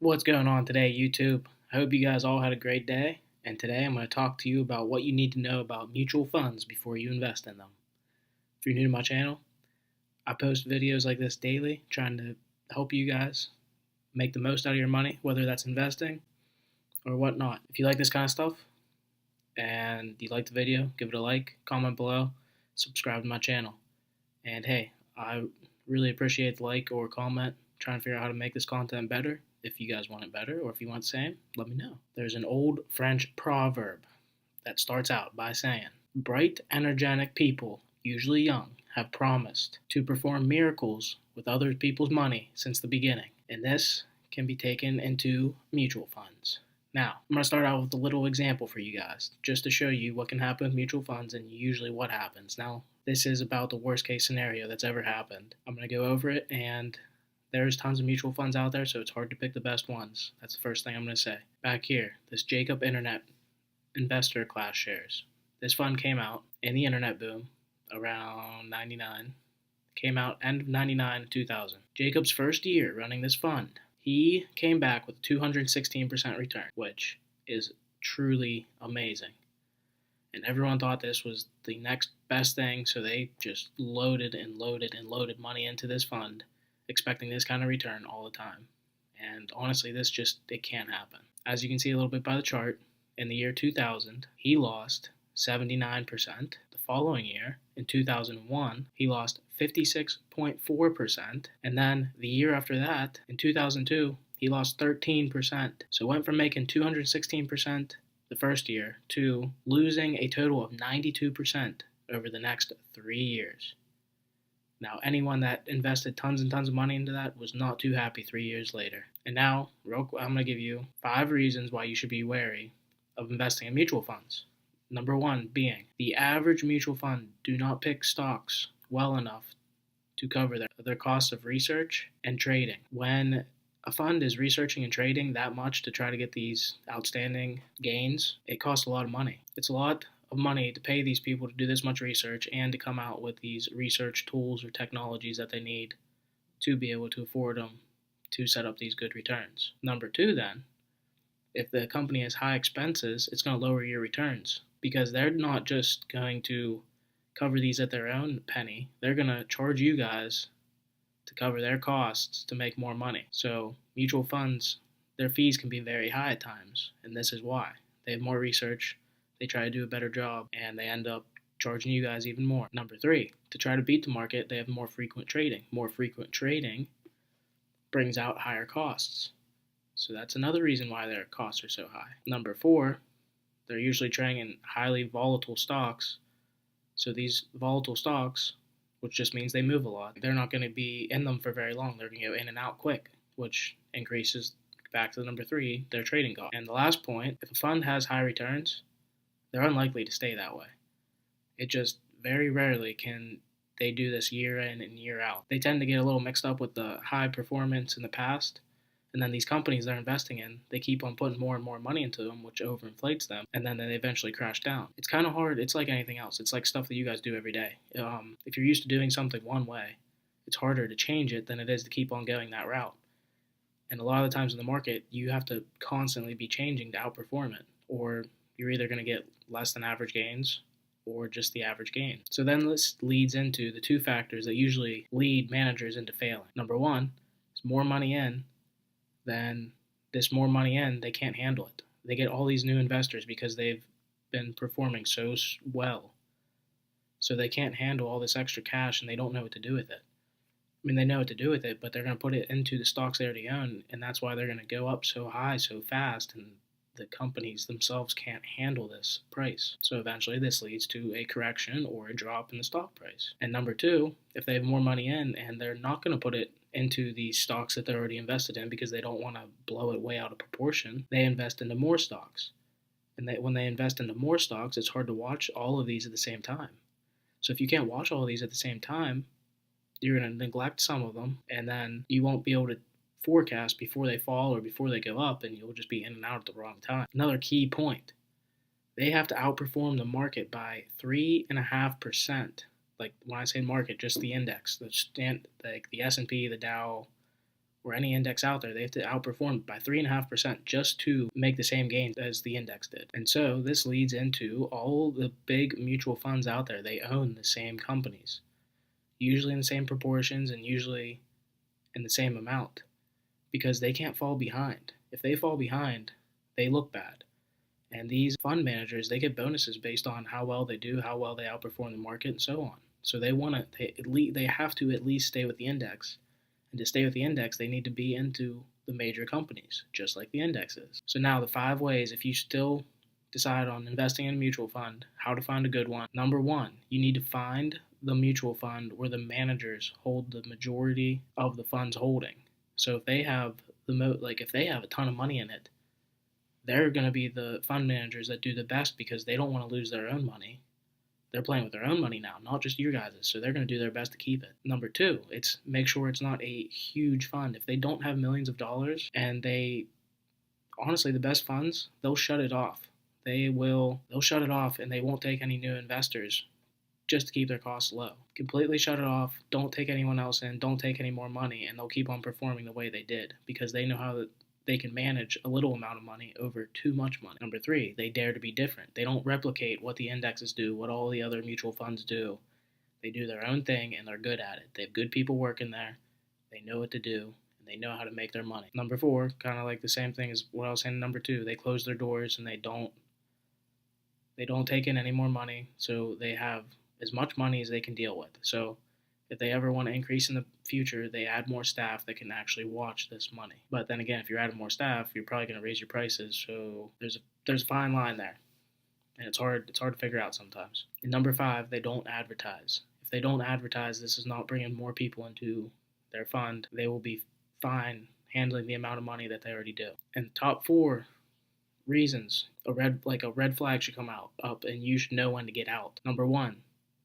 What's going on today, YouTube? I hope you guys all had a great day. And today I'm going to talk to you about what you need to know about mutual funds before you invest in them. If you're new to my channel, I post videos like this daily trying to help you guys make the most out of your money, whether that's investing or whatnot. If you like this kind of stuff and you like the video, give it a like, comment below, subscribe to my channel. And hey, I really appreciate the like or comment, trying to figure out how to make this content better. If you guys want it better or if you want the same, let me know. There's an old French proverb that starts out by saying, bright, energetic people, usually young, have promised to perform miracles with other people's money since the beginning. And this can be taken into mutual funds. Now, I'm going to start out with a little example for you guys, just to show you what can happen with mutual funds and usually what happens. Now, this is about the worst case scenario that's ever happened. I'm going to go over it, and there's tons of mutual funds out there, so it's hard to pick the best ones. That's the first thing I'm going to say. Back here, this Jacob Internet Investor Class Shares. This fund came out in the internet boom around 99. Came out end of 99 2000. Jacob's first year running this fund, he came back with 216% return, which is truly amazing. And everyone thought this was the next best thing, so they just loaded and loaded and loaded money into this fund, expecting this kind of return all the time. And honestly, it can't happen. As you can see a little bit by the chart, in the year 2000, he lost 79%. The following year, in 2001, he lost 56.4%. And then the year after that, in 2002, he lost 13%. So it went from making 216% the first year to losing a total of 92% over the next 3 years. Now, anyone that invested tons and tons of money into that was not too happy 3 years later. And now, I'm going to give you 5 reasons why you should be wary of investing in mutual funds. Number 1 being, the average mutual fund do not pick stocks well enough to cover their costs of research and trading. When a fund is researching and trading that much to try to get these outstanding gains, it costs a lot of money. It's a lot of money to pay these people to do this much research and to come out with these research tools or technologies that they need to be able to afford them to set up these good returns. Number 2 then, if the company has high expenses, it's going to lower your returns because they're not just going to cover these at their own penny. They're going to charge you guys to cover their costs to make more money. So mutual funds, their fees can be very high at times, and this is why. They have more research, they try to do a better job, and they end up charging you guys even more. Number 3, to try to beat the market, they have more frequent trading. More frequent trading brings out higher costs. So that's another reason why their costs are so high. Number 4, they're usually trading in highly volatile stocks. So these volatile stocks, which just means they move a lot, they're not going to be in them for very long. They're going to go in and out quick, which increases, back to number 3, their trading cost. And the last point, if a fund has high returns, they're unlikely to stay that way. It just very rarely can they do this year in and year out. They tend to get a little mixed up with the high performance in the past. And then these companies they're investing in, they keep on putting more and more money into them, which overinflates them, and then they eventually crash down. It's kind of hard. It's like anything else. It's like stuff that you guys do every day. If you're used to doing something one way, it's harder to change it than it is to keep on going that route. And a lot of the times in the market, you have to constantly be changing to outperform it, or you're either going to get less than average gains or just the average gain. So then this leads into the 2 factors that usually lead managers into failing. Number 1 is more money in. Then more money in, they can't handle it. They get all these new investors because they've been performing so well. So they can't handle all this extra cash and they don't know what to do with it. I mean, they know what to do with it, but they're going to put it into the stocks they already own, and that's why they're going to go up so high so fast, and the companies themselves can't handle this price. So eventually this leads to a correction or a drop in the stock price. And number 2, if they have more money in and they're not going to put it into the stocks that they're already invested in because they don't want to blow it way out of proportion, they invest into more stocks. And when they invest into more stocks, it's hard to watch all of these at the same time. So if you can't watch all of these at the same time, you're going to neglect some of them, and then you won't be able to forecast before they fall or before they go up, and you'll just be in and out at the wrong time. Another key point, they have to outperform the market by 3.5%. Like when I say market, just the index, like the S&P, the Dow, or any index out there, they have to outperform by 3.5% just to make the same gains as the index did. And so this leads into all the big mutual funds out there. They own the same companies, usually in the same proportions and usually in the same amount, because they can't fall behind. If they fall behind, they look bad. And these fund managers, they get bonuses based on how well they do, how well they outperform the market, and so on. So they have to at least stay with the index. And to stay with the index, they need to be into the major companies, just like the index is. So now the 5 ways, if you still decide on investing in a mutual fund, how to find a good one. Number 1, you need to find the mutual fund where the managers hold the majority of the fund's holding. So if they have if they have a ton of money in it, they're going to be the fund managers that do the best because they don't want to lose their own money. They're playing with their own money now, not just your guys'. So they're going to do their best to keep it. Number 2, it's make sure it's not a huge fund. If they don't have millions of dollars and honestly, the best funds, they'll shut it off. They'll shut it off and they won't take any new investors just to keep their costs low. Completely shut it off. Don't take anyone else in. Don't take any more money, and they'll keep on performing the way they did because they know how they can manage a little amount of money over too much money. Number 3, they dare to be different. They don't replicate what the indexes do, what all the other mutual funds do. They do their own thing and they're good at it. They have good people working there. They know what to do and they know how to make their money. Number 4, kind of like the same thing as what I was saying in number 2, they close their doors and they don't take in any more money, so they have as much money as they can deal with. So if they ever want to increase in the future, they add more staff that can actually watch this money. But then again, if you're adding more staff, you're probably going to raise your prices. So there's a fine line there, and it's hard to figure out sometimes. And number 5, they don't advertise. If they don't advertise, this is not bringing more people into their fund. They will be fine handling the amount of money that they already do. And the top 4 reasons a red flag should come up, and you should know when to get out. Number 1,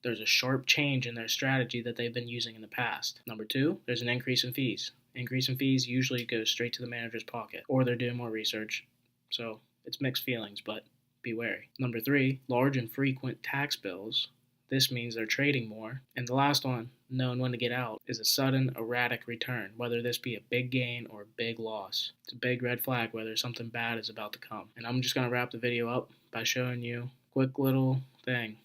there's a sharp change in their strategy that they've been using in the past. Number 2, there's an increase in fees. Increase in fees usually goes straight to the manager's pocket, or they're doing more research. So it's mixed feelings, but be wary. Number 3, large and frequent tax bills. This means they're trading more. And the last one, knowing when to get out, is a sudden erratic return, whether this be a big gain or a big loss. It's a big red flag whether something bad is about to come. And I'm just going to wrap the video up by showing you a quick little thing.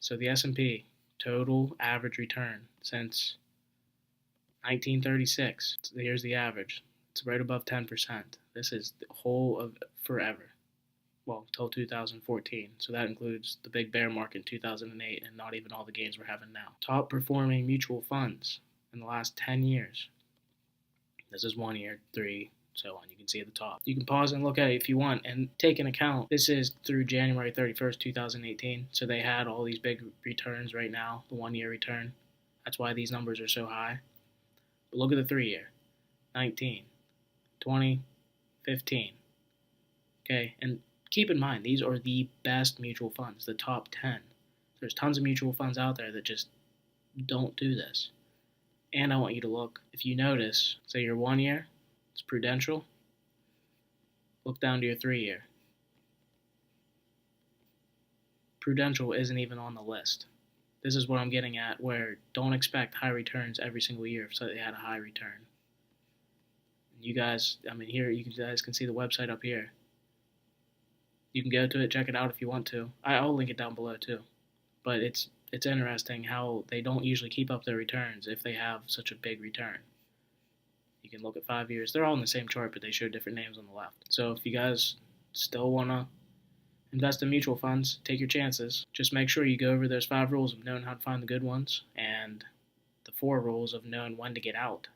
So the S&P total average return since 1936. Here's the average. It's right above 10%. This is the whole of forever. Well, until 2014. So that includes the big bear market in 2008 and not even all the gains we're having now. Top performing mutual funds in the last 10 years. This is 1 year, 3, so on. You can see at the top. You can pause and look at it if you want and take into account. This is through January 31st, 2018. So they had all these big returns right now, the 1 year return. That's why these numbers are so high. But look at the 3 year. 19, 20, 15. Okay, and keep in mind, these are the best mutual funds, the top 10. There's tons of mutual funds out there that just don't do this. And I want you to look, if you notice, say your 1 year, it's Prudential. Look down to your 3 year. Prudential isn't even on the list. This is what I'm getting at, where don't expect high returns every single year so they had a high return. You guys, here, you guys can see the website up here. You can go to it, check it out if you want to. I'll link it down below too. But it's interesting how they don't usually keep up their returns if they have such a big return. You can look at 5 years. They're all in the same chart, but they show different names on the left. So if you guys still want to invest in mutual funds, take your chances. Just make sure you go over those 5 rules of knowing how to find the good ones and the 4 rules of knowing when to get out,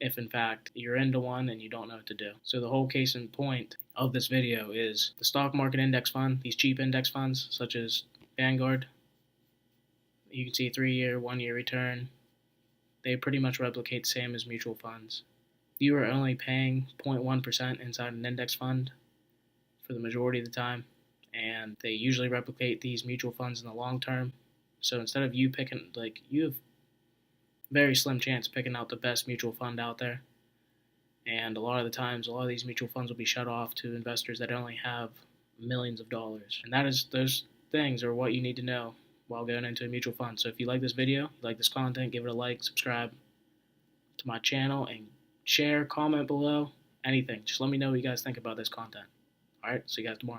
if in fact you're into one and you don't know what to do. So the whole case in point of this video is the stock market index fund, these cheap index funds such as Vanguard. You can see 3 year, 1 year return. They pretty much replicate the same as mutual funds. You are only paying 0.1% inside an index fund for the majority of the time, and they usually replicate these mutual funds in the long term. So instead of you picking, you have very slim chance picking out the best mutual fund out there. And a lot of the times, a lot of these mutual funds will be shut off to investors that only have millions of dollars. And those things are what you need to know while going into a mutual fund. So if you like this video, you like this content, give it a like, subscribe to my channel, and share, comment below, anything. Just let me know what you guys think about this content. All right, see you guys tomorrow.